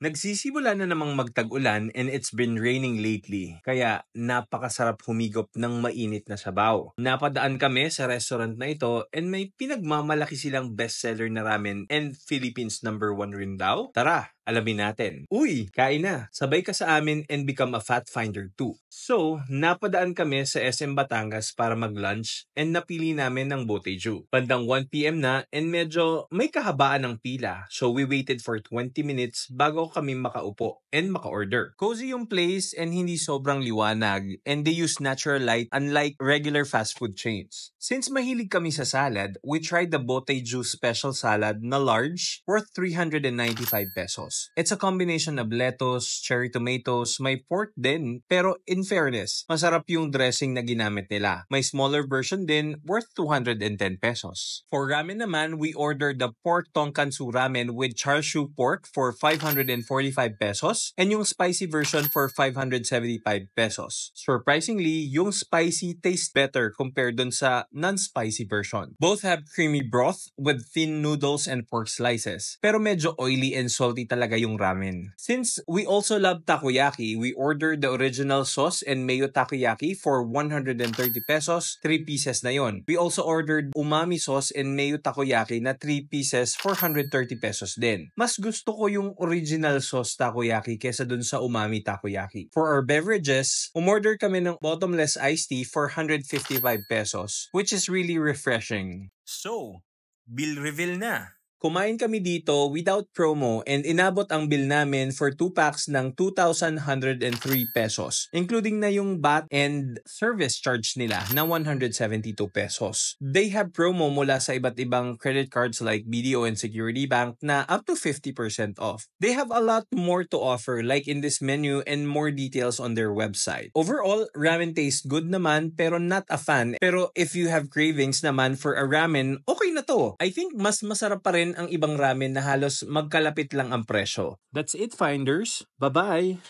Nagsisimula na namang magtag-ulan and it's been raining lately. Kaya napakasarap humigop ng mainit na sabaw. Napadaan kami sa restaurant na ito and may pinagmamalaki silang bestseller na ramen and Philippines #1 rin daw. Tara, alamin natin. Uy, kain na. Sabay ka sa amin and become a fat finder too. So, napadaan kami sa SM Batangas para mag-lunch and napili namin ng Boteju. Bandang 1 PM na and medyo may kahabaan ng pila. So, we waited for 20 minutes bago kami makaupo and maka-order. Cozy yung place and hindi sobrang liwanag and they use natural light unlike regular fast food chains. Since mahilig kami sa salad, we tried the Boteju special salad na large worth 395 pesos. It's a combination of lettuce, cherry tomatoes, may pork din, pero in fairness, masarap yung dressing na ginamit nila. May smaller version din worth 210 pesos. For ramen naman, we ordered the pork tonkatsu ramen with char siu pork for 545 pesos and yung spicy version for 575 pesos. Surprisingly, yung spicy tastes better compared dun sa non-spicy version. Both have creamy broth with thin noodles and pork slices, pero medyo oily and salty talaga yung ramen. Since we also love takoyaki, we ordered the original sauce and mayo takoyaki for 130 pesos, 3 pieces na yon. We also ordered umami sauce and mayo takoyaki na 3 pieces, 430 pesos din. Mas gusto ko yung original sauce takoyaki kesa dun sa umami takoyaki. For our beverages, umorder kami ng bottomless iced tea for 155 pesos, which is really refreshing. So, bill reveal na. Kumain kami dito without promo and inabot ang bill namin for 2 packs ng 2,103 pesos, including na yung VAT and service charge nila na 172 pesos. They have promo mula sa iba't ibang credit cards like BDO and Security Bank na up to 50% off. They have a lot more to offer like in this menu and more details on their website. Overall, ramen tastes good naman pero not a fan. Pero if you have cravings naman for a ramen, okay na to. I think mas masarap pa rin ang ibang ramen na halos magkalapit lang ang presyo. That's it, finders. Bye-bye!